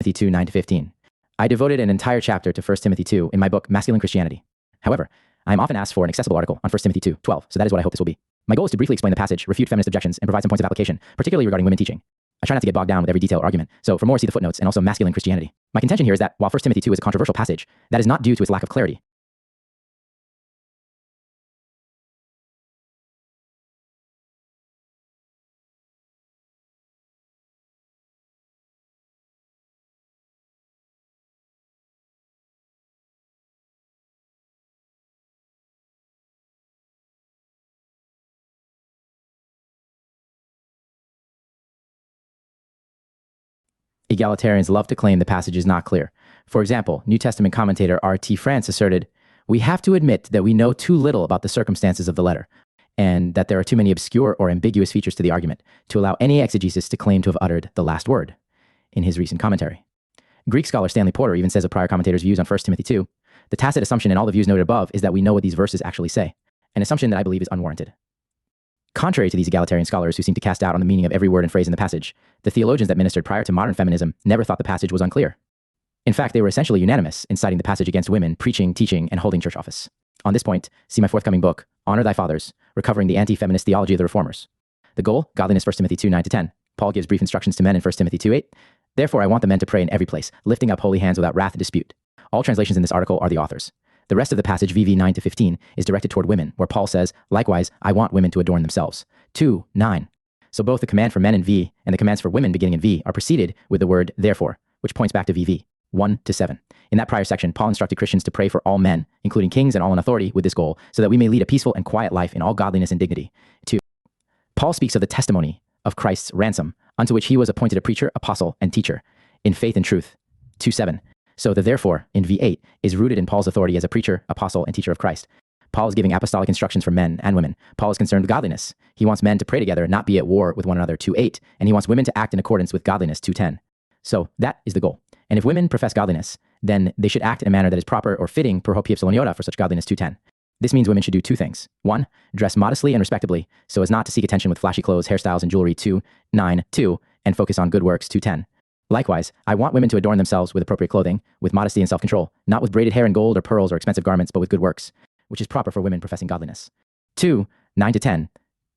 Timothy 2, 9-15. I devoted an entire chapter to 1 Timothy 2 in my book, Masculine Christianity. However, I am often asked for an accessible article on 1 Timothy 2, 12, so that is what I hope this will be. My goal is to briefly explain the passage, refute feminist objections, and provide some points of application, particularly regarding women teaching. I try not to get bogged down with every detail or argument, so for more, see the footnotes and also Masculine Christianity. My contention here is that while 1 Timothy 2 is a controversial passage, that is not due to its lack of clarity. Egalitarians love to claim the passage is not clear. For example, New Testament commentator R.T. France asserted, "We have to admit that we know too little about the circumstances of the letter, and that there are too many obscure or ambiguous features to the argument to allow any exegesis to claim to have uttered the last word," in his recent commentary. Greek scholar Stanley Porter even says of prior commentators' views on 1 Timothy 2, "The tacit assumption in all the views noted above is that we know what these verses actually say, an assumption that I believe is unwarranted." Contrary to these egalitarian scholars who seem to cast doubt on the meaning of every word and phrase in the passage, the theologians that ministered prior to modern feminism never thought the passage was unclear. In fact, they were essentially unanimous in citing the passage against women preaching, teaching, and holding church office. On this point, see my forthcoming book, Honor Thy Fathers, Recovering the Anti-Feminist Theology of the Reformers. The goal, godliness, 1 Timothy 2, 9-10. Paul gives brief instructions to men in 1 Timothy 2, 8. "Therefore I want the men to pray in every place, lifting up holy hands without wrath and dispute." All translations in this article are the authors. The rest of the passage, VV 9-15, is directed toward women, where Paul says, "Likewise, I want women to adorn themselves." 2, 9. So both the command for men in V and the commands for women beginning in V are preceded with the word therefore, which points back to VV 1-7. In that prior section, Paul instructed Christians to pray for all men, including kings and all in authority, with this goal, so that we may lead a peaceful and quiet life in all godliness and dignity. 2. Paul speaks of the testimony of Christ's ransom, unto which he was appointed a preacher, apostle, and teacher, in faith and truth. 2:7. So the therefore, in V8, is rooted in Paul's authority as a preacher, apostle, and teacher of Christ. Paul is giving apostolic instructions for men and women. Paul is concerned with godliness. He wants men to pray together, not be at war with one another, 2:8, and he wants women to act in accordance with godliness, 2:10. So that is the goal. And if women profess godliness, then they should act in a manner that is proper or fitting per hopi epsiloniota for such godliness, 2:10. This means women should do two things. 1, dress modestly and respectably, so as not to seek attention with flashy clothes, hairstyles, and jewelry, 2:9, and focus on good works, 2:10. Likewise, I want women to adorn themselves with appropriate clothing, with modesty and self-control, not with braided hair and gold or pearls or expensive garments, but with good works, which is proper for women professing godliness. 2:9-10.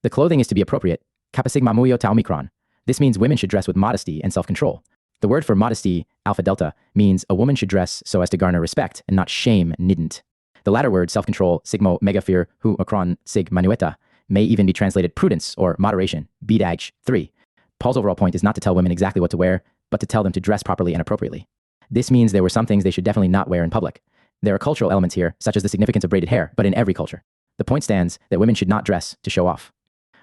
The clothing is to be appropriate. Kappa sigma muio tau micron. This means women should dress with modesty and self-control. The word for modesty, alpha delta, means a woman should dress so as to garner respect and not shame needn't. The latter word, self-control, sigmo megafir hu akron sig manueta, may even be translated prudence or moderation, bdag 3. Paul's overall point is not to tell women exactly what to wear, but to tell them to dress properly and appropriately. This means there were some things they should definitely not wear in public. There are cultural elements here, such as the significance of braided hair, but in every culture. The point stands that women should not dress to show off.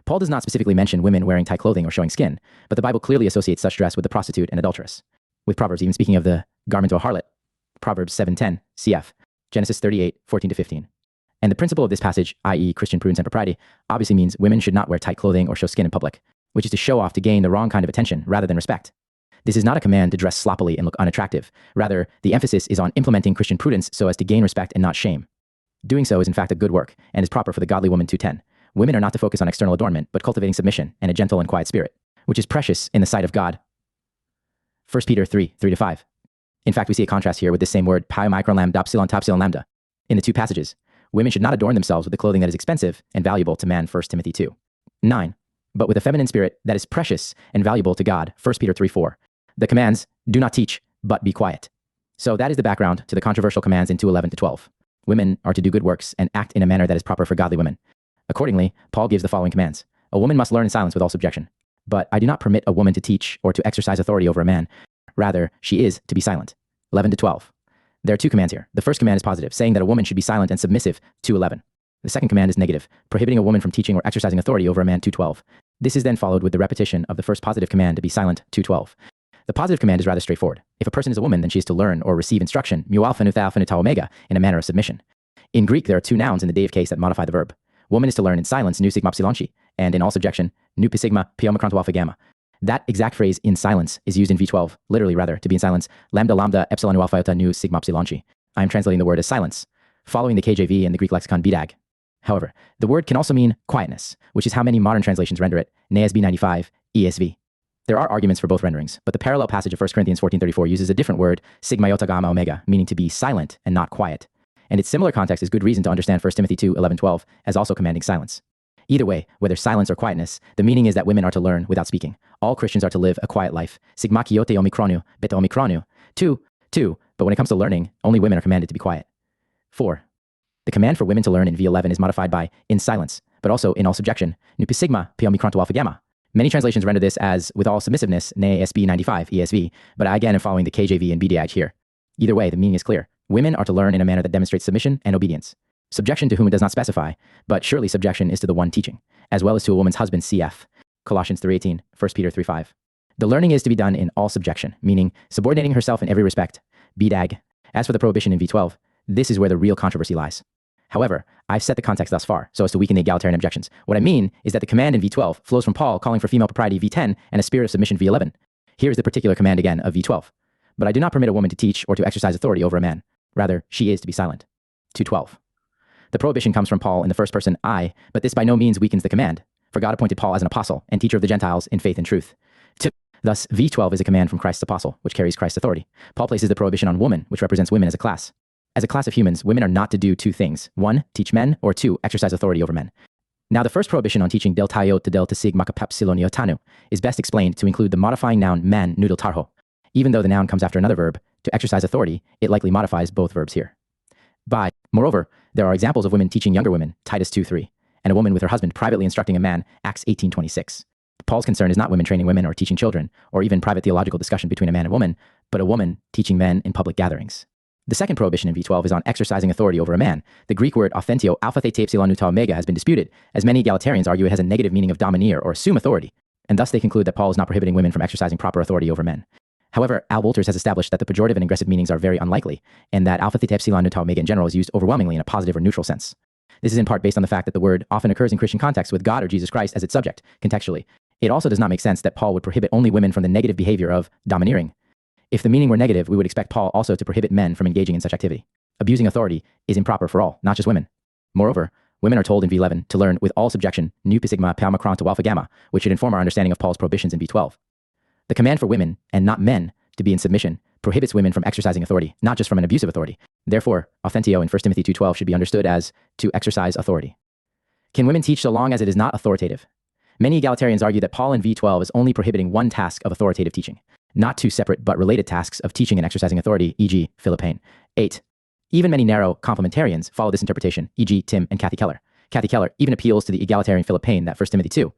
Paul does not specifically mention women wearing tight clothing or showing skin, but the Bible clearly associates such dress with the prostitute and adulteress. With Proverbs even speaking of the garment of a harlot, Proverbs 7:10, cf. Genesis 38:14-15. And the principle of this passage, i.e. Christian prudence and propriety, obviously means women should not wear tight clothing or show skin in public, which is to show off to gain the wrong kind of attention rather than respect. This is not a command to dress sloppily and look unattractive. Rather, the emphasis is on implementing Christian prudence so as to gain respect and not shame. Doing so is in fact a good work and is proper for the godly woman, 2:10. Women are not to focus on external adornment, but cultivating submission and a gentle and quiet spirit, which is precious in the sight of God. 1 Peter 3:3-5. In fact, we see a contrast here with this same word, pi micron lambda epsilon topsilon lambda. In the two passages, women should not adorn themselves with the clothing that is expensive and valuable to man, 1 Timothy 2:9, but with a feminine spirit that is precious and valuable to God, 1 Peter 3:4. The commands, do not teach, but be quiet. So that is the background to the controversial commands in 2:11-12. Women are to do good works and act in a manner that is proper for godly women. Accordingly, Paul gives the following commands. A woman must learn in silence with all subjection. But I do not permit a woman to teach or to exercise authority over a man. Rather, she is to be silent. 11-12. There are two commands here. The first command is positive, saying that a woman should be silent and submissive, 2:11. The second command is negative, prohibiting a woman from teaching or exercising authority over a man, 2:12. This is then followed with the repetition of the first positive command to be silent, 2:12. The positive command is rather straightforward. If a person is a woman, then she is to learn or receive instruction, mu alpha nu theta alpha nu tau omega, in a manner of submission. In Greek, there are two nouns in the dative case that modify the verb. Woman is to learn in silence, nu sigma psilonchi, and in all subjection, nu pi sigma pi omicron to alpha gamma. That exact phrase, in silence, is used in V12, literally rather, to be in silence, lambda lambda epsilon nu alpha iota nu sigma psilonchi. I am translating the word as silence, following the KJV and the Greek lexicon bidag. However, the word can also mean quietness, which is how many modern translations render it, NASB 95, ESV. There are arguments for both renderings, but the parallel passage of 1 Corinthians 14:34 uses a different word, sigma iota gamma omega, meaning to be silent and not quiet. And its similar context is good reason to understand 1 Timothy 2:11-12 as also commanding silence. Either way, whether silence or quietness, the meaning is that women are to learn without speaking. All Christians are to live a quiet life. Sigma kiote omikronu, beta omikronu. 2, but when it comes to learning, only women are commanded to be quiet. 4. The command for women to learn in V11 is modified by in silence, but also in all subjection, nupi sigma, pi omikron to alpha gamma. Many translations render this as with all submissiveness, ne SB 95, ESV, but I again am following the KJV and BDI here. Either way, the meaning is clear. Women are to learn in a manner that demonstrates submission and obedience. Subjection to whom it does not specify, but surely subjection is to the one teaching, as well as to a woman's husband, cf. Colossians 3:18, 1 Peter 3:5. The learning is to be done in all subjection, meaning subordinating herself in every respect, BDAG. As for the prohibition in V12, this is where the real controversy lies. However, I've set the context thus far so as to weaken the egalitarian objections. What I mean is that the command in V12 flows from Paul calling for female propriety V10 and a spirit of submission V11. Here is the particular command again of V12. But I do not permit a woman to teach or to exercise authority over a man. Rather, she is to be silent. 2:12. The prohibition comes from Paul in the first person I, but this by no means weakens the command, for God appointed Paul as an apostle and teacher of the Gentiles in faith and truth. 2. Thus, V12 is a command from Christ's apostle, which carries Christ's authority. Paul places the prohibition on woman, which represents women as a class. As a class of humans, women are not to do two things. 1, teach men, or 2, exercise authority over men. Now, the first prohibition on teaching del tayo to del tasig makapapsiloniotanu is best explained to include the modifying noun man noodle tarho. Even though the noun comes after another verb, to exercise authority, it likely modifies both verbs here. Moreover, there are examples of women teaching younger women, Titus 2:3, and a woman with her husband privately instructing a man, Acts 18:26. Paul's concern is not women training women or teaching children, or even private theological discussion between a man and woman, but a woman teaching men in public gatherings. The second prohibition in V12 is on exercising authority over a man. The Greek word authentio alpha theta epsilon nuta omega has been disputed, as many egalitarians argue it has a negative meaning of domineer or assume authority, and thus they conclude that Paul is not prohibiting women from exercising proper authority over men. However, Al Wolters has established that the pejorative and aggressive meanings are very unlikely, and that alpha theta epsilon nuta omega in general is used overwhelmingly in a positive or neutral sense. This is in part based on the fact that the word often occurs in Christian context with God or Jesus Christ as its subject, contextually. It also does not make sense that Paul would prohibit only women from the negative behavior of domineering. If the meaning were negative, we would expect Paul also to prohibit men from engaging in such activity. Abusing authority is improper for all, not just women. Moreover, women are told in V11 to learn with all subjection, nu pi sigma pi omikron to alpha gamma, which should inform our understanding of Paul's prohibitions in V12. The command for women, and not men, to be in submission, prohibits women from exercising authority, not just from an abusive authority. Therefore, authentio in 1 Timothy 2:12 should be understood as to exercise authority. Can women teach so long as it is not authoritative? Many egalitarians argue that Paul in V12 is only prohibiting one task of authoritative teaching, not two separate but related tasks of teaching and exercising authority, e.g. Philippine. 8. Even many narrow complementarians follow this interpretation, e.g. Tim and Kathy Keller. Kathy Keller even appeals to the egalitarian Philippine that 1 Timothy 2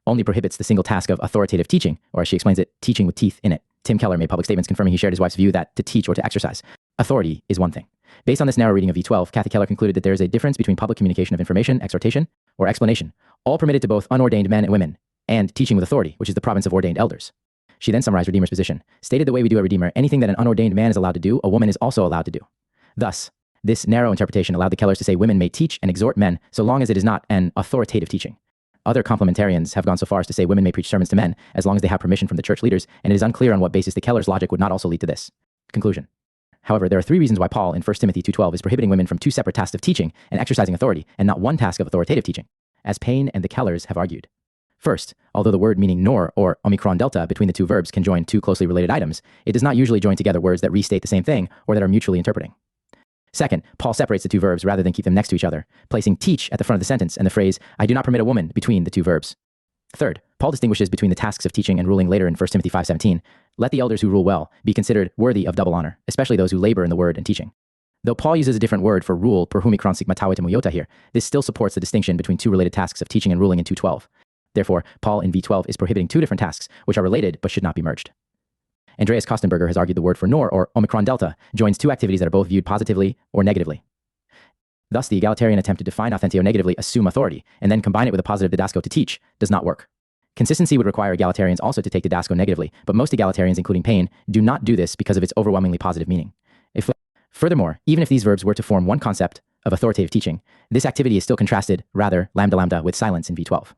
only prohibits the single task of authoritative teaching, or as she explains it, teaching with teeth in it. Tim Keller made public statements confirming he shared his wife's view that to teach or to exercise authority is one thing. Based on this narrow reading of V12, Kathy Keller concluded that there is a difference between public communication of information, exhortation, or explanation, all permitted to both unordained men and women, and teaching with authority, which is the province of ordained elders. She then summarized Redeemer's position, stated the way we do a Redeemer, anything that an unordained man is allowed to do, a woman is also allowed to do. Thus, this narrow interpretation allowed the Kellers to say women may teach and exhort men so long as it is not an authoritative teaching. Other complementarians have gone so far as to say women may preach sermons to men as long as they have permission from the church leaders, and it is unclear on what basis the Kellers' logic would not also lead to this conclusion. However, there are 3 reasons why Paul in 1 Timothy 2:12 is prohibiting women from 2 separate tasks of teaching and exercising authority, and not one task of authoritative teaching, as Payne and the Kellers have argued. First, although the word meaning nor or omicron delta between the 2 verbs can join 2 closely related items, it does not usually join together words that restate the same thing or that are mutually interpreting. Second, Paul separates the 2 verbs rather than keep them next to each other, placing teach at the front of the sentence and the phrase, I do not permit a woman between the 2 verbs. Third, Paul distinguishes between the tasks of teaching and ruling later in 1 Timothy 5:17. Let the elders who rule well be considered worthy of double honor, especially those who labor in the word and teaching. Though Paul uses a different word for rule per humikron sigma tau etimuyota here, this still supports the distinction between 2 related tasks of teaching and ruling in 2:12. Therefore, Paul in V12 is prohibiting 2 different tasks, which are related but should not be merged. Andreas Kostenberger has argued the word for nor or omicron delta joins 2 activities that are both viewed positively or negatively. Thus, the egalitarian attempt to define authentio negatively, assume authority, and then combine it with a positive didasko to teach, does not work. Consistency would require egalitarians also to take didasko negatively, but most egalitarians, including Payne, do not do this because of its overwhelmingly positive meaning. Furthermore, even if these verbs were to form one concept of authoritative teaching, this activity is still contrasted, rather, lambda lambda, with silence in V12.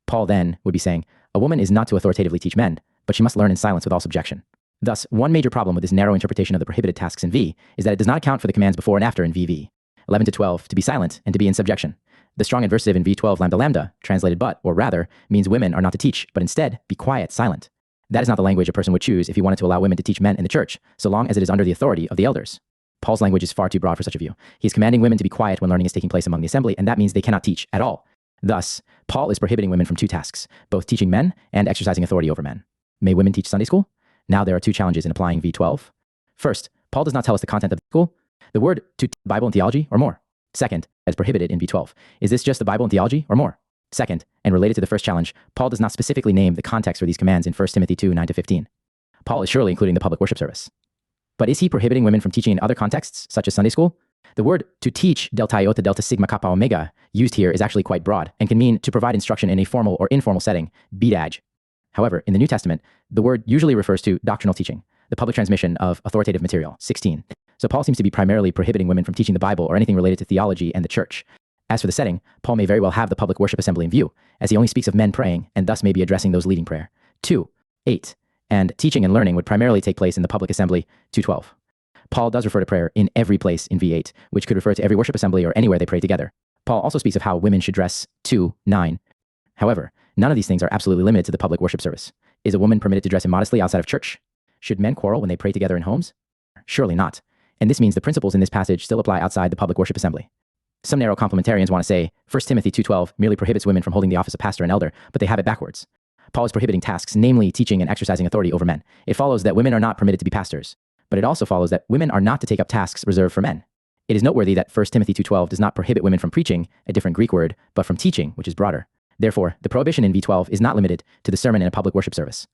Paul then would be saying, a woman is not to authoritatively teach men, but she must learn in silence with all subjection. Thus, one major problem with this narrow interpretation of the prohibited tasks in V is that it does not account for the commands before and after in VV. 11-12, to be silent and to be in subjection. The strong adversative in V12 lambda lambda, translated but, or rather, means women are not to teach, but instead be quiet, silent. That is not the language a person would choose if he wanted to allow women to teach men in the church, so long as it is under the authority of the elders. Paul's language is far too broad for such a view. He is commanding women to be quiet when learning is taking place among the assembly, and that means they cannot teach at all. Thus, Paul is prohibiting women from two tasks, both teaching men and exercising authority over men. May women teach Sunday school? Now there are two challenges in applying V12. First, Paul does not tell us the content of the school. The word to Bible and theology or more. Second, as prohibited in V12. Is this just the Bible and theology or more? Second, and related to the first challenge, Paul does not specifically name the context for these commands in 1 Timothy 2, 9-15. Paul is surely including the public worship service. But is he prohibiting women from teaching in other contexts, such as Sunday school? The word to teach delta iota delta sigma kappa omega used here is actually quite broad and can mean to provide instruction in a formal or informal setting, BDAG. However, in the New Testament, the word usually refers to doctrinal teaching, the public transmission of authoritative material, 16. So Paul seems to be primarily prohibiting women from teaching the Bible or anything related to theology and the church. As for the setting, Paul may very well have the public worship assembly in view, as he only speaks of men praying and thus may be addressing those leading prayer. 2:8. And teaching and learning would primarily take place in the public assembly, 2:12. Paul does refer to prayer in every place in V8, which could refer to every worship assembly or anywhere they pray together. Paul also speaks of how women should dress, 2:9. However, none of these things are absolutely limited to the public worship service. Is a woman permitted to dress immodestly outside of church? Should men quarrel when they pray together in homes? Surely not. And this means the principles in this passage still apply outside the public worship assembly. Some narrow complementarians want to say 1 Timothy 2:12 merely prohibits women from holding the office of pastor and elder, but they have it backwards. Paul is prohibiting tasks, namely teaching and exercising authority over men. It follows that women are not permitted to be pastors, but it also follows that women are not to take up tasks reserved for men. It is noteworthy that 1 Timothy 2:12 does not prohibit women from preaching, a different Greek word, but from teaching, which is broader. Therefore, the prohibition in V12 is not limited to the sermon in a public worship service.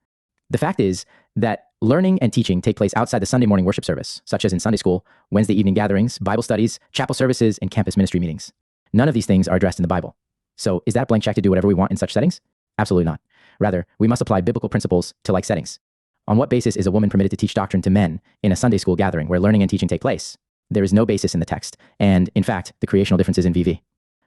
The fact is that learning and teaching take place outside the Sunday morning worship service, such as in Sunday school, Wednesday evening gatherings, Bible studies, chapel services, and campus ministry meetings. None of these things are addressed in the Bible. So is that a blank check to do whatever we want in such settings? Absolutely not. Rather, we must apply biblical principles to like settings. On what basis is a woman permitted to teach doctrine to men in a Sunday school gathering where learning and teaching take place? There is no basis in the text, and in fact, the creational differences in VV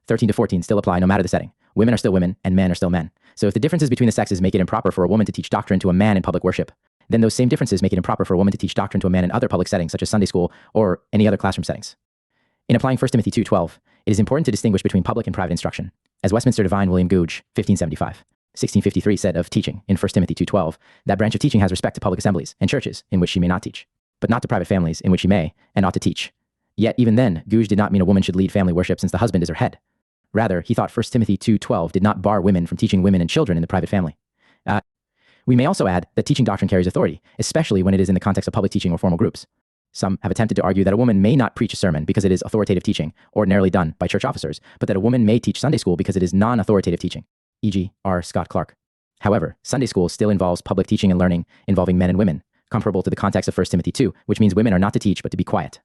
13-14 still apply no matter the setting. Women are still women, and men are still men. So if the differences between the sexes make it improper for a woman to teach doctrine to a man in public worship, then those same differences make it improper for a woman to teach doctrine to a man in other public settings such as Sunday school or any other classroom settings. In applying 1 Timothy 2:12, it is important to distinguish between public and private instruction. As Westminster Divine William Gouge, 1575, 1653 said of teaching in 1 Timothy 2:12, that branch of teaching has respect to public assemblies and churches in which she may not teach, but not to private families in which she may and ought to teach. Yet even then, Gouge did not mean a woman should lead family worship since the husband is her head. Rather, he thought 1 Timothy 2:12 did not bar women from teaching women and children in the private family. We may also add that teaching doctrine carries authority, especially when it is in the context of public teaching or formal groups. Some have attempted to argue that a woman may not preach a sermon because it is authoritative teaching, ordinarily done by church officers, but that a woman may teach Sunday school because it is non-authoritative teaching, e.g. R. Scott Clark. However, Sunday school still involves public teaching and learning involving men and women, comparable to the context of 1 Timothy 2, which means women are not to teach but to be quiet.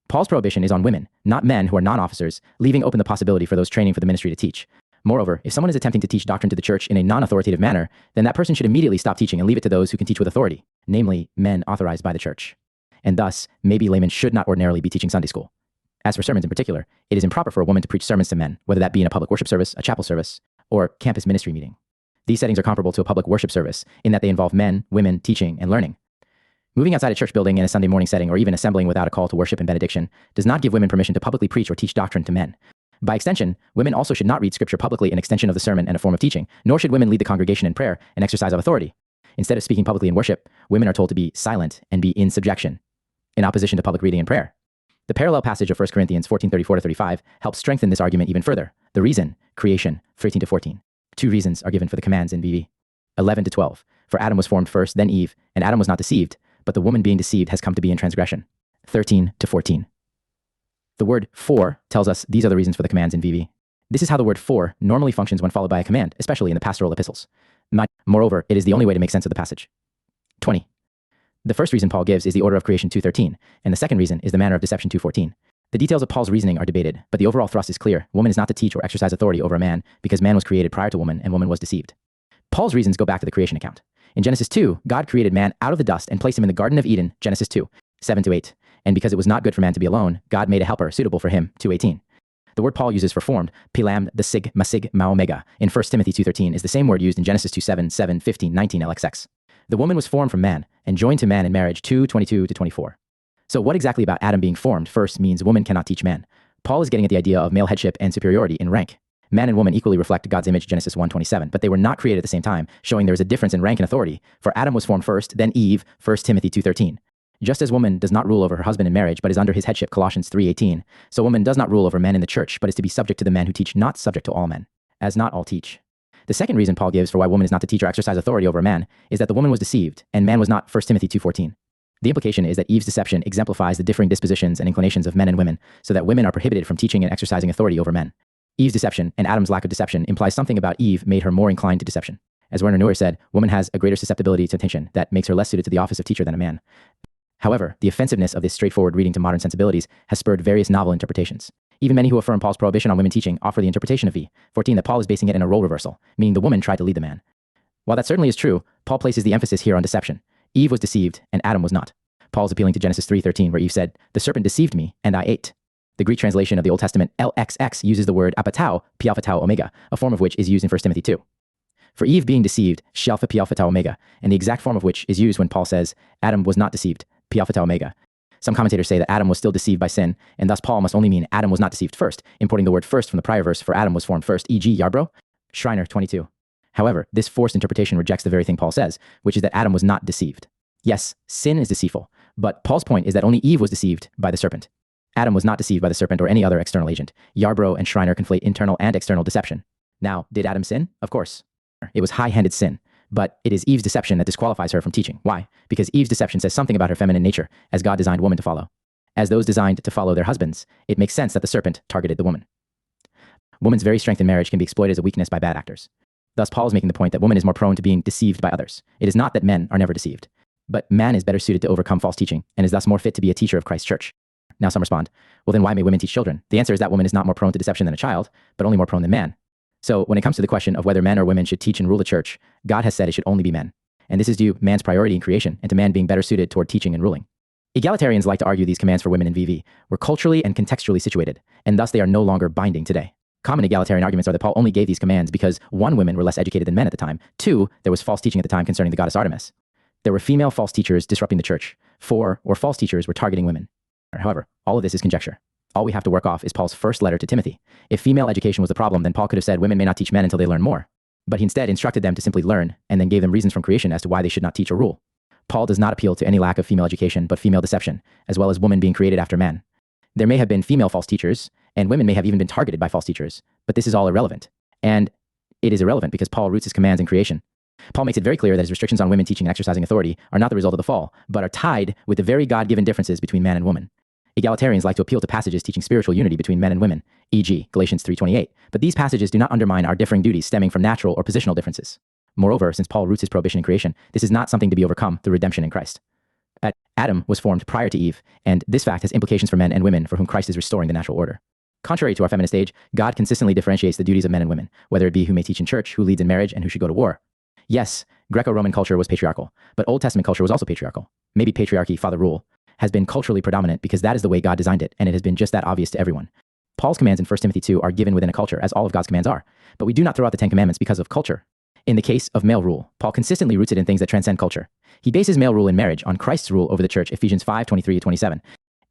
Paul's prohibition is on women, not men who are non-officers, leaving open the possibility for those training for the ministry to teach. Moreover, if someone is attempting to teach doctrine to the church in a non-authoritative manner, then that person should immediately stop teaching and leave it to those who can teach with authority, namely men authorized by the church. And thus, maybe laymen should not ordinarily be teaching Sunday school. As for sermons in particular, it is improper for a woman to preach sermons to men, whether that be in a public worship service, a chapel service, or campus ministry meeting. These settings are comparable to a public worship service in that they involve men, women, teaching, and learning. Moving outside a church building in a Sunday morning setting or even assembling without a call to worship and benediction does not give women permission to publicly preach or teach doctrine to men. By extension, women also should not read scripture publicly in extension of the sermon and a form of teaching, nor should women lead the congregation in prayer and exercise of authority. Instead of speaking publicly in worship, women are told to be silent and be in subjection, in opposition to public reading and prayer. The parallel passage of 1 Corinthians 14:34-35 helps strengthen this argument even further. The reason, creation, 13-14. Two reasons are given for the commands in VV 11-12. For Adam was formed first, then Eve, and Adam was not deceived, but the woman being deceived has come to be in transgression. 13-14. The word for tells us these are the reasons for the commands in VV. This is how the word for normally functions when followed by a command, especially in the pastoral epistles. Moreover, it is the only way to make sense of the passage. 20. The first reason Paul gives is the order of creation 2:13, and the second reason is the manner of deception 2:14. The details of Paul's reasoning are debated, but the overall thrust is clear. Woman is not to teach or exercise authority over a man because man was created prior to woman and woman was deceived. Paul's reasons go back to the creation account. In Genesis 2, God created man out of the dust and placed him in the Garden of Eden, Genesis 2, 7-8. And because it was not good for man to be alone, God made a helper suitable for him, 2:18. The word Paul uses for formed, pilam, the sigma omega, in 1 Timothy 2:13 is the same word used in Genesis 2:7, 15, 19 LXX. The woman was formed from man and joined to man in marriage, 2:22-24. So what exactly about Adam being formed first means woman cannot teach man? Paul is getting at the idea of male headship and superiority in rank. Man and woman equally reflect God's image, Genesis 1:27, but they were not created at the same time, showing there is a difference in rank and authority. For Adam was formed first, then Eve, 1 Timothy 2:13. Just as woman does not rule over her husband in marriage, but is under his headship, Colossians 3:18, so woman does not rule over men in the church, but is to be subject to the men who teach, not subject to all men, as not all teach. The second reason Paul gives for why woman is not to teach or exercise authority over a man is that the woman was deceived, and man was not, 1 Timothy 2:14. The implication is that Eve's deception exemplifies the differing dispositions and inclinations of men and women, so that women are prohibited from teaching and exercising authority over men. Eve's deception and Adam's lack of deception implies something about Eve made her more inclined to deception. As Werner Neuer said, woman has a greater susceptibility to temptation that makes her less suited to the office of teacher than a man. However, the offensiveness of this straightforward reading to modern sensibilities has spurred various novel interpretations. Even many who affirm Paul's prohibition on women teaching offer the interpretation of v:14 that Paul is basing it in a role reversal, meaning the woman tried to lead the man. While that certainly is true, Paul places the emphasis here on deception. Eve was deceived, and Adam was not. Paul is appealing to Genesis 3:13, where Eve said, "The serpent deceived me, and I ate." The Greek translation of the Old Testament, LXX, uses the word apatao, pi alpha tau omega, a form of which is used in 1 Timothy 2. For Eve being deceived, she alpha pi alpha tau omega, and the exact form of which is used when Paul says, Adam was not deceived, pi alpha tau omega. Some commentators say that Adam was still deceived by sin, and thus Paul must only mean Adam was not deceived first, importing the word first from the prior verse for Adam was formed first, e.g. Yarbrough, Schreiner 22. However, this forced interpretation rejects the very thing Paul says, which is that Adam was not deceived. Yes, sin is deceitful, but Paul's point is that only Eve was deceived by the serpent. Adam was not deceived by the serpent or any other external agent. Yarbrough and Schreiner conflate internal and external deception. Now, did Adam sin? Of course. It was high-handed sin, but it is Eve's deception that disqualifies her from teaching. Why? Because Eve's deception says something about her feminine nature, as God designed woman to follow. As those designed to follow their husbands, it makes sense that the serpent targeted the woman. Woman's very strength in marriage can be exploited as a weakness by bad actors. Thus, Paul is making the point that woman is more prone to being deceived by others. It is not that men are never deceived, but man is better suited to overcome false teaching and is thus more fit to be a teacher of Christ's church. Now some respond, well then why may women teach children? The answer is that woman is not more prone to deception than a child, but only more prone than man. So when it comes to the question of whether men or women should teach and rule the church, God has said it should only be men. And this is due man's priority in creation and to man being better suited toward teaching and ruling. Egalitarians like to argue these commands for women in VV were culturally and contextually situated, and thus they are no longer binding today. Common egalitarian arguments are that Paul only gave these commands because 1, women were less educated than men at the time, 2, there was false teaching at the time concerning the goddess Artemis. There were female false teachers disrupting the church, 4, or false teachers were targeting women. However, all of this is conjecture. All we have to work off is Paul's first letter to Timothy. If female education was the problem, then Paul could have said women may not teach men until they learn more. But he instead instructed them to simply learn, and then gave them reasons from creation as to why they should not teach or rule. Paul does not appeal to any lack of female education, but female deception, as well as woman being created after man. There may have been female false teachers, and women may have even been targeted by false teachers, but this is all irrelevant. And it is irrelevant because Paul roots his commands in creation. Paul makes it very clear that his restrictions on women teaching and exercising authority are not the result of the fall, but are tied with the very God-given differences between man and woman. Egalitarians like to appeal to passages teaching spiritual unity between men and women, e.g. Galatians 3:28, but these passages do not undermine our differing duties stemming from natural or positional differences. Moreover, since Paul roots his prohibition in creation, this is not something to be overcome through redemption in Christ. Adam was formed prior to Eve, and this fact has implications for men and women for whom Christ is restoring the natural order. Contrary to our feminist age, God consistently differentiates the duties of men and women, whether it be who may teach in church, who leads in marriage, and who should go to war. Yes, Greco-Roman culture was patriarchal, but Old Testament culture was also patriarchal. Maybe patriarchy, father rule, has been culturally predominant because that is the way God designed it, and it has been just that obvious to everyone. Paul's commands in 1 Timothy 2 are given within a culture, as all of God's commands are, but we do not throw out the 10 Commandments because of culture. In the case of male rule, Paul consistently roots it in things that transcend culture. He bases male rule in marriage on Christ's rule over the church, Ephesians 5:23-27.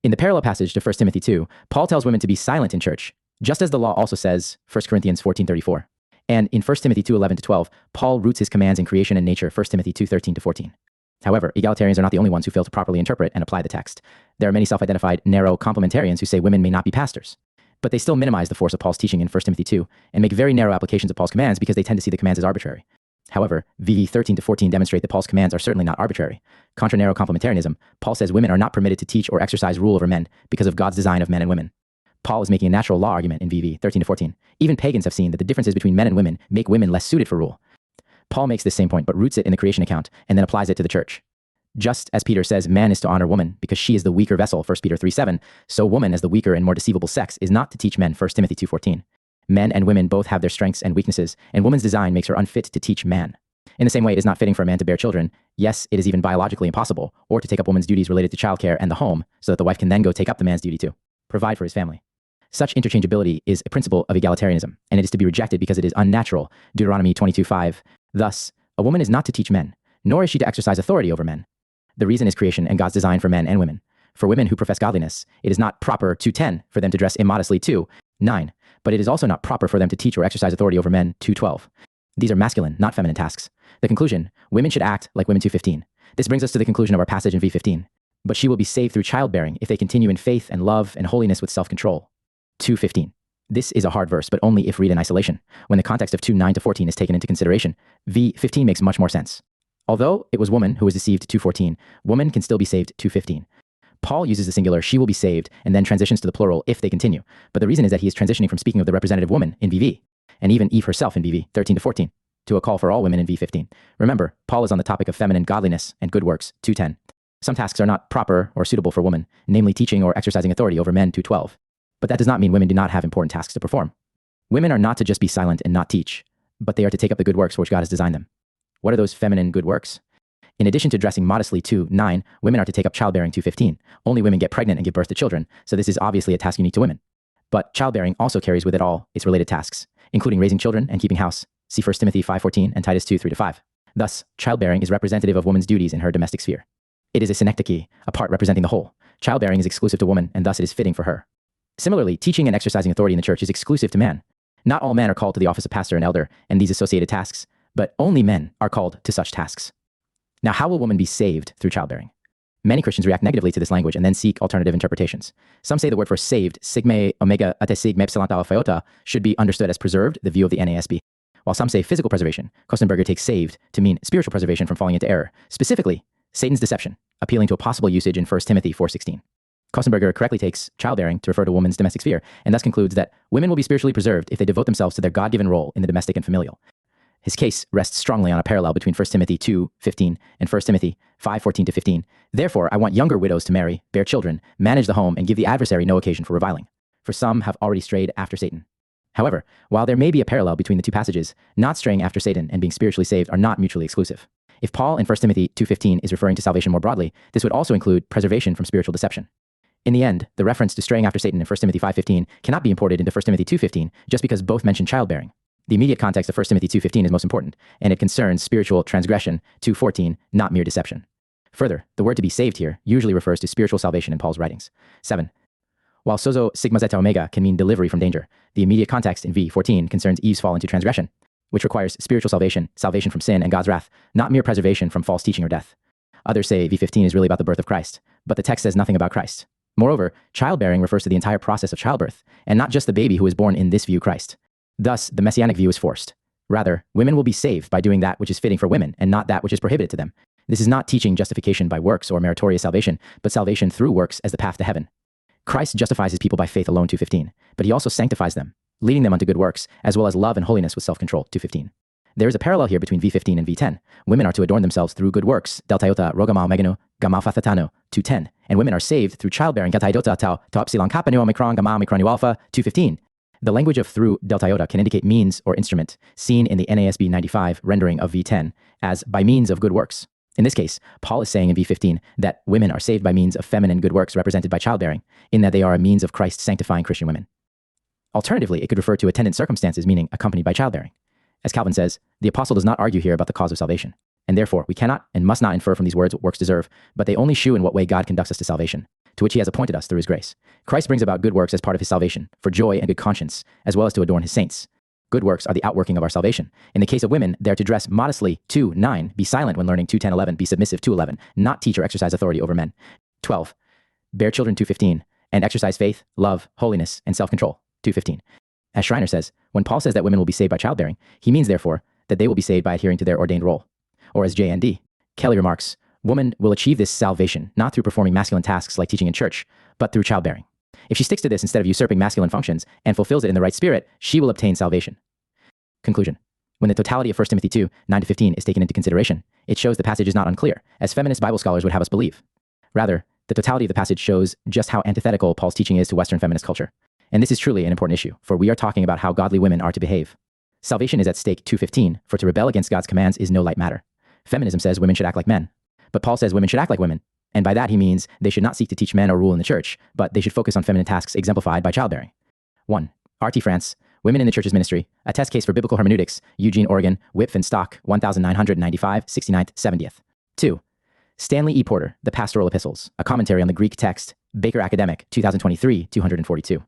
In the parallel passage to 1 Timothy 2, Paul tells women to be silent in church, just as the law also says, 1 Corinthians 14:34. And in 1 Timothy 2:11-12, Paul roots his commands in creation and nature, 1 Timothy 2:13-14. However, egalitarians are not the only ones who fail to properly interpret and apply the text. There are many self-identified, narrow complementarians who say women may not be pastors. But they still minimize the force of Paul's teaching in 1 Timothy 2 and make very narrow applications of Paul's commands because they tend to see the commands as arbitrary. However, VV 13-14 demonstrate that Paul's commands are certainly not arbitrary. Contra narrow complementarianism, Paul says women are not permitted to teach or exercise rule over men because of God's design of men and women. Paul is making a natural law argument in VV 13-14. Even pagans have seen that the differences between men and women make women less suited for rule. Paul makes this same point but roots it in the creation account and then applies it to the church. Just as Peter says man is to honor woman because she is the weaker vessel, 1 Peter 3:7, so woman as the weaker and more deceivable sex is not to teach men, 1 Timothy 2:14. Men and women both have their strengths and weaknesses, and woman's design makes her unfit to teach man. In the same way, it is not fitting for a man to bear children. Yes, it is even biologically impossible, or to take up woman's duties related to childcare and the home, so that the wife can then go take up the man's duty to provide for his family. Such interchangeability is a principle of egalitarianism, and it is to be rejected because it is unnatural, Deuteronomy 22:5. Thus, a woman is not to teach men, nor is she to exercise authority over men. The reason is creation and God's design for men and women. For women who profess godliness, it is not proper 2:10 for them to dress immodestly 2:9, but it is also not proper for them to teach or exercise authority over men, 2:12. These are masculine, not feminine tasks. The conclusion, women should act like women, 2:15. This brings us to the conclusion of our passage in v15. But she will be saved through childbearing if they continue in faith and love and holiness with self-control. 2:15. This is a hard verse, but only if read in isolation. When the context of 2:9-14 is taken into consideration, v15 makes much more sense. Although it was woman who was deceived, 2:14, woman can still be saved, 2:15. Paul uses the singular, she will be saved, and then transitions to the plural, if they continue. But the reason is that he is transitioning from speaking of the representative woman in VV, and even Eve herself in VV, 13-14, to a call for all women in v15. Remember, Paul is on the topic of feminine godliness and good works, 2:10. Some tasks are not proper or suitable for women, namely teaching or exercising authority over men, 2:12. But that does not mean women do not have important tasks to perform. Women are not to just be silent and not teach, but they are to take up the good works for which God has designed them. What are those feminine good works? In addition to dressing modestly, 2:9, women are to take up childbearing, 2:15. Only women get pregnant and give birth to children, so this is obviously a task unique to women. But childbearing also carries with it all its related tasks, including raising children and keeping house. See 1 Timothy 5:14 and Titus 2:3-5. Thus, childbearing is representative of woman's duties in her domestic sphere. It is a synecdoche, a part representing the whole. Childbearing is exclusive to woman, and thus it is fitting for her. Similarly, teaching and exercising authority in the church is exclusive to man. Not all men are called to the office of pastor and elder and these associated tasks, but only men are called to such tasks. Now, how will woman be saved through childbearing? Many Christians react negatively to this language and then seek alternative interpretations. Some say the word for saved, sigme omega ate sigme epsilon tau phi, should be understood as preserved, the view of the NASB. While some say physical preservation, Kostenberger takes saved to mean spiritual preservation from falling into error, specifically Satan's deception, appealing to a possible usage in 1 Timothy 4:16. Kostenberger correctly takes childbearing to refer to woman's domestic sphere, and thus concludes that women will be spiritually preserved if they devote themselves to their God-given role in the domestic and familial. His case rests strongly on a parallel between 1 Timothy 2:15 and 1 Timothy 5:14-15. Therefore, I want younger widows to marry, bear children, manage the home, and give the adversary no occasion for reviling. For some have already strayed after Satan. However, while there may be a parallel between the two passages, not straying after Satan and being spiritually saved are not mutually exclusive. If Paul in 1 Timothy 2:15 is referring to salvation more broadly, this would also include preservation from spiritual deception. In the end, the reference to straying after Satan in 1 Timothy 5:15 cannot be imported into 1 Timothy 2:15 just because both mention childbearing. The immediate context of 1 Timothy 2:15 is most important, and it concerns spiritual transgression, 2:14, not mere deception. Further, the word to be saved here usually refers to spiritual salvation in Paul's writings. 7. While sozo sigma zeta omega can mean delivery from danger, the immediate context in v14 concerns Eve's fall into transgression, which requires spiritual salvation, salvation from sin and God's wrath, not mere preservation from false teaching or death. Others say v15 is really about the birth of Christ, but the text says nothing about Christ. Moreover, childbearing refers to the entire process of childbirth, and not just the baby who is born in this view, Christ. Thus, the messianic view is forced. Rather, women will be saved by doing that which is fitting for women and not that which is prohibited to them. This is not teaching justification by works or meritorious salvation, but salvation through works as the path to heaven. Christ justifies his people by faith alone, 2:15, but he also sanctifies them, leading them unto good works, as well as love and holiness with self-control, 2:15. There is a parallel here between v15 and v10. Women are to adorn themselves through good works, delta iota rogamao megano, gamao fathatano, 2:10, and women are saved through childbearing, delta iota tau, tau epsilon kappa nu omicron, gamma omicron nu alpha, 2:15. The language of through delta iota can indicate means or instrument, seen in the NASB 95 rendering of v10 as by means of good works. In this case, Paul is saying in v15 that women are saved by means of feminine good works represented by childbearing, in that they are a means of Christ sanctifying Christian women. Alternatively, it could refer to attendant circumstances, meaning accompanied by childbearing. As Calvin says, the apostle does not argue here about the cause of salvation, and therefore we cannot and must not infer from these words what works deserve, but they only shew in what way God conducts us to salvation, to which he has appointed us through his grace. Christ brings about good works as part of his salvation, for joy and good conscience, as well as to adorn his saints. Good works are the outworking of our salvation. In the case of women, they are to dress modestly, 2:9, be silent when learning, 2:10-11, be submissive, 2:11, not teach or exercise authority over men, 12, bear children, 2:15, and exercise faith, love, holiness, and self-control, 2:15. As Schreiner says, when Paul says that women will be saved by childbearing, he means, therefore, that they will be saved by adhering to their ordained role. Or as J.N.D. Kelly remarks, woman will achieve this salvation not through performing masculine tasks like teaching in church, but through childbearing. If she sticks to this instead of usurping masculine functions and fulfills it in the right spirit, she will obtain salvation. Conclusion. When the totality of 1 Timothy 2, 9-15 is taken into consideration, it shows the passage is not unclear, as feminist Bible scholars would have us believe. Rather, the totality of the passage shows just how antithetical Paul's teaching is to Western feminist culture. And this is truly an important issue, for we are talking about how godly women are to behave. Salvation is at stake, 2:15, for to rebel against God's commands is no light matter. Feminism says women should act like men, but Paul says women should act like women, and by that he means they should not seek to teach men or rule in the church, but they should focus on feminine tasks exemplified by childbearing. 1. R.T. France, Women in the Church's Ministry, a test case for biblical hermeneutics, Eugene, Oregon, Wipf and Stock, 1995, 69th, 70th. 2. Stanley E. Porter, The Pastoral Epistles, a commentary on the Greek text, Baker Academic, 2023, 242.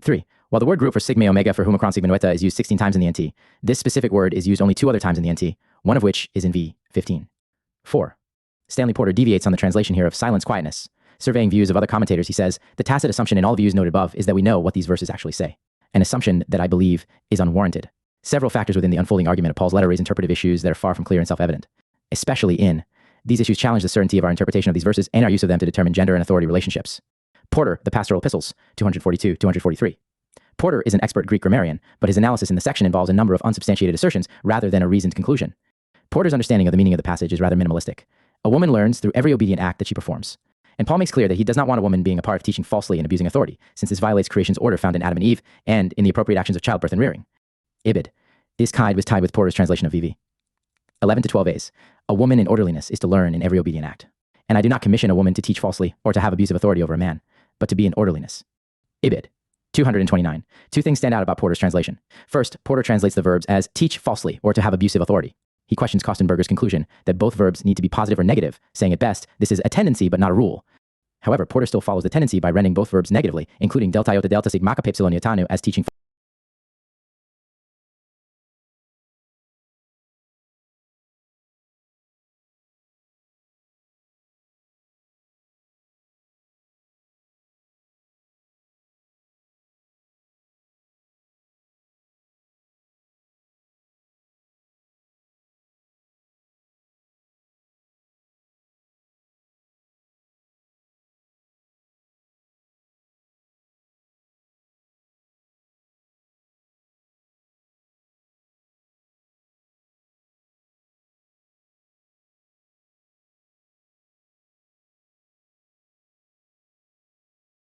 3. While the word group for sigma omega for Omicron sigma nueta is used 16 times in the NT, this specific word is used only 2 other times in the NT, one of which is in V15. 4. Stanley Porter deviates on the translation here of silence quietness. Surveying views of other commentators, he says, the tacit assumption in all views noted above is that we know what these verses actually say, an assumption that I believe is unwarranted. Several factors within the unfolding argument of Paul's letter raise interpretive issues that are far from clear and self-evident, especially in these issues challenge the certainty of our interpretation of these verses and our use of them to determine gender and authority relationships. Porter, The Pastoral Epistles, 242-243. Porter is an expert Greek grammarian, but his analysis in the section involves a number of unsubstantiated assertions rather than a reasoned conclusion. Porter's understanding of the meaning of the passage is rather minimalistic. A woman learns through every obedient act that she performs. And Paul makes clear that he does not want a woman being a part of teaching falsely and abusing authority, since this violates creation's order found in Adam and Eve and in the appropriate actions of childbirth and rearing. Ibid. Iskaid was tied with Porter's translation of VV. 11 to 12a's. A woman in orderliness is to learn in every obedient act. And I do not commission a woman to teach falsely or to have abusive authority over a man, but to be in orderliness. Ibid. 229. Two things stand out about Porter's translation. First, Porter translates the verbs as teach falsely or to have abusive authority. He questions Kostenberger's conclusion that both verbs need to be positive or negative, saying at best, this is a tendency but not a rule. However, Porter still follows the tendency by rendering both verbs negatively, including delta iota delta sigma kappa epsilon iotanu as teaching.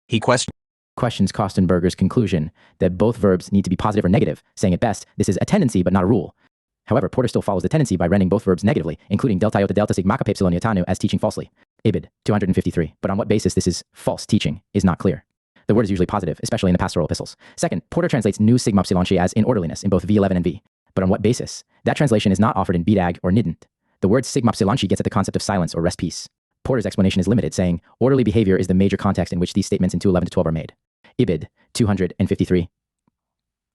He questions Kostenberger's conclusion that both verbs need to be positive or negative, saying at best, this is a tendency but not a rule. However, Porter still follows the tendency by rendering both verbs negatively, including delta iota delta sigma kappa epsilon iotanu as teaching falsely. Ibid. 253. But on what basis this is false teaching is not clear. The word is usually positive, especially in the pastoral epistles. Second, Porter translates nu sigma epsilon as in orderliness in both V11 and V. But on what basis? That translation is not offered in BDAG or Nidant. The word sigma epsilon gets at the concept of silence or rest peace. Porter's explanation is limited, saying, orderly behavior is the major context in which these statements in 211 to 12 are made. Ibid. 253.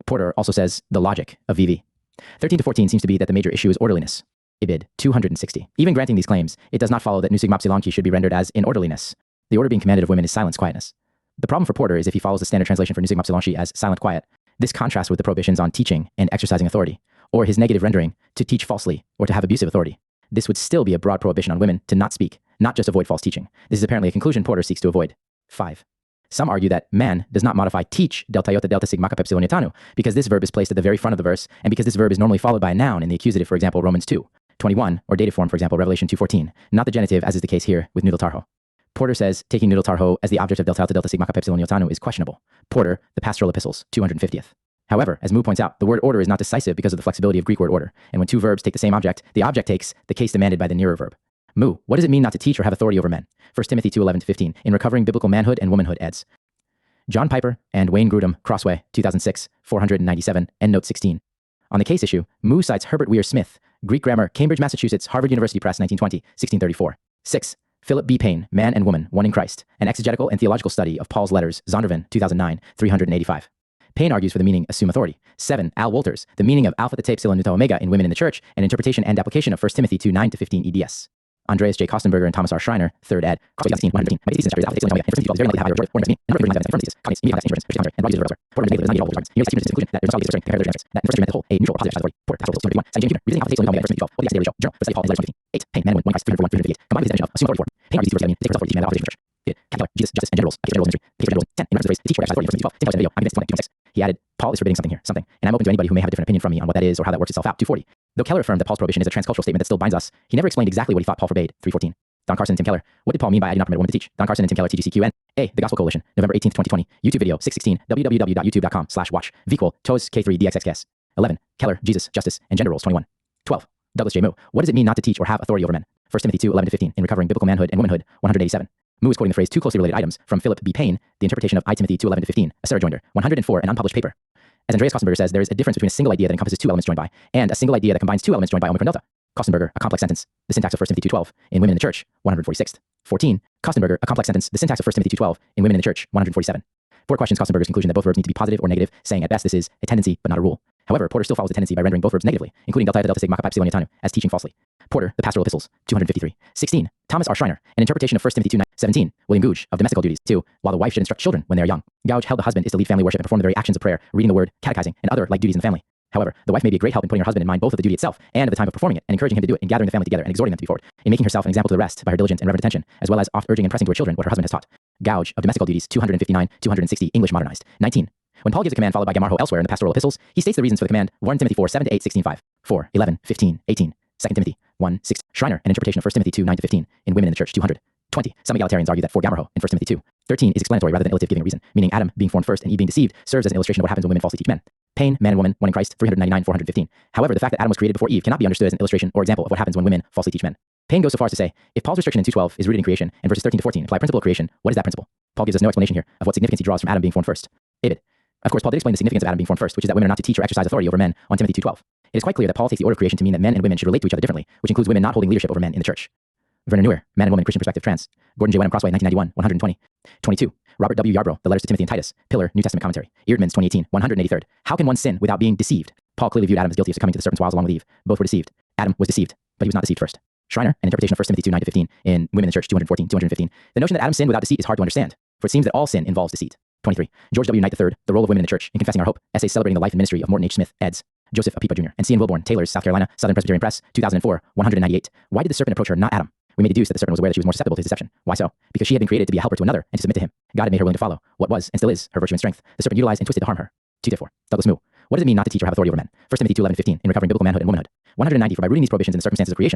Porter also says the logic of VV. 13 to 14 seems to be that the major issue is orderliness. Ibid. 260. Even granting these claims, it does not follow that nu sigma epsilon should be rendered as in orderliness. The order being commanded of women is silence quietness. The problem for Porter is if he follows the standard translation for nu sigma epsilon as silent quiet, this contrasts with the prohibitions on teaching and exercising authority, or his negative rendering to teach falsely or to have abusive authority. This would still be a broad prohibition on women to not speak, not just avoid false teaching. This is apparently a conclusion Porter seeks to avoid. 5. Some argue that man does not modify teach delta iota delta sigma kappa epsilon iotanu because this verb is placed at the very front of the verse and because this verb is normally followed by a noun in the accusative, for example, Romans 2:21, or dative form, for example, Revelation 2:14, not the genitive as is the case here with noodle tarho. Porter says taking noodle tarho as the object of delta iota delta sigma kappa epsilon iotanu is questionable. Porter, The Pastoral Epistles, 250th. However, as Mu points out, the word order is not decisive because of the flexibility of Greek word order, and when two verbs take the same object, the object takes the case demanded by the nearer verb. Mu, what does it mean not to teach or have authority over men? 1 Timothy 2:11-15, in Recovering Biblical Manhood and Womanhood eds. John Piper and Wayne Grudem, Crossway, 2006, 497, endnote 16. On the case issue, Mu cites Herbert Weir Smith, Greek Grammar, Cambridge, Massachusetts, Harvard University Press, 1920, 1634. 6. Philip B. Payne, Man and Woman, One in Christ, an exegetical and theological study of Paul's letters, Zondervan, 2009, 385. Payne argues for the meaning assume authority. 7. Al Wolters, the meaning of alpha theta epsilon nuta omega in Women in the Church, and interpretation and application of 1 Timothy 2:9-15 eds. Andreas J. Kostenberger and Thomas R. Schreiner, 3rd ed. He added, Paul is forbidding something here, something, and I'm open to anybody who may have a different opinion from me on what that is or how that works itself out. 240. Though Keller affirmed that Paul's prohibition is a transcultural statement that still binds us, he never explained exactly what he thought Paul forbade. 314. Don Carson and Tim Keller. What did Paul mean by I do not permit a woman to teach? Don Carson and Tim Keller, TGCQN. A. The Gospel Coalition, November 18th, 2020. YouTube video, 616, www.youtube.com/watch. Vquel, TOES K3DXXS. 11. Keller, Jesus, Justice, and Gender Roles, 21. 12. Douglas J. Mu. What does it mean not to teach or have authority over men? 1 Timothy 2:11-15, in Recovering Biblical Manhood and Womanhood, 187. Mu is quoting the phrase two closely related items from Philip B. Payne, The Interpretation of I Timothy 2:11-15, a Sarah Joinder, 104, an unpublished paper. As Andreas Kostenberger says, there is a difference between a single idea that encompasses two elements joined by, and a single idea that combines two elements joined by omicron delta. Kostenberger, A Complex Sentence, the syntax of 1 Timothy 2:12, in Women in the Church, 146. 14. Kostenberger, A Complex Sentence, the syntax of 1 Timothy 2:12, in Women in the Church, 147. 4 questions Kostenberger's conclusion that both verbs need to be positive or negative, saying at best this is a tendency but not a rule. However, Porter still follows the tendency by rendering both verbs negatively, including delta eta delta sigma kappa epsilon iotanu, as teaching falsely. Porter, The Pastoral Epistles, 253. 16. Thomas R. Schreiner, An Interpretation of 1 Timothy 2, 17. William Gouge, Of Domestical Duties, 2. While the wife should instruct children when they are young. Gouge held the husband is to lead family worship and perform the very actions of prayer, reading the word, catechizing, and other like duties in the family. However, the wife may be a great help in putting her husband in mind both of the duty itself and of the time of performing it, and encouraging him to do it, and gathering the family together and exhorting them to be forward, in making herself an example to the rest by her diligence and reverent attention, as well as oft urging and pressing to her children what her husband has taught. Gouge, Of Domestical Duties, 259, 260, English Modernized. 19. When Paul gives a command followed by Gamarho elsewhere in the Pastoral Epistles, he states the reasons for the command. 1 Timothy 4, 7 to 8, 16, 5. 4, 11, 15, 18. 2 Timothy 1, 6. Schreiner, An Interpretation of 1 Timothy 2, 9 to 15, in Women in the Church, 200. 20. Some egalitarians argue that for Gamarho in 1 Timothy 2, 13 is explanatory rather than illative, giving a reason, meaning Adam being formed first and Eve being deceived serves as an illustration of what happens when women falsely teach men. Payne, Man and Woman, One in Christ, 399, 415. However, the fact that Adam was created before Eve cannot be understood as an illustration or example of what happens when women falsely teach men. Payne goes so far as to say, if Paul's restriction in 2:12 is rooted in creation and verses 13 to 14 imply principle of creation, what is that principle? Paul gives us no explanation here of what significance he draws from Adam being formed first. David. Of course, Paul did explain the significance of Adam being formed first, which is that women are not to teach or exercise authority over men on Timothy 2:12. It is quite clear that Paul takes the order of creation to mean that men and women should relate to each other differently, which includes women not holding leadership over men in the church. Werner Neuer, Man and Woman, Christian Perspective, Trans. Gordon J. Wenham, Crossway, 1991, 120. 22. Robert W. Yarbrough, The Letters to Timothy and Titus, Pillar, New Testament Commentary. Eerdmans, 2018, 183rd. How can one sin without being deceived? Paul clearly viewed Adam as guilty of succumbing to the serpent's wiles along with Eve. Both were deceived. Adam was deceived, but he was not deceived first. Schreiner, An Interpretation of 1 Timothy 2, 9 to 15, in Women in the Church, 214, 215. The notion that Adam sinned without deceit is hard to understand, for it seems that all sin involves deceit. 23. George W. Knight III, The Role of Women in the Church, in Confessing Our Hope, Essays Celebrating the Life and Ministry of Morton H. Smith, eds. Joseph Apipa Jr., and C. N. Wilborn, Taylor's, South Carolina, Southern Presbyterian Press, 2004, 198. Why did the serpent approach her, not Adam? We may deduce that the serpent was aware that she was more susceptible to his deception. Why so? Because she had been created to be a helper to another and to submit to him. God had made her willing to follow what was, and still is, her virtue and strength. The serpent utilized and twisted to harm her. 2-4. Douglas Moo. What does it mean not to teach or have authority over men? 1 Timothy 2, 11, 15, in Recovering Biblical Manhood and Womanhood. 190. For by rooting these prohibitions in the circumstances of creation,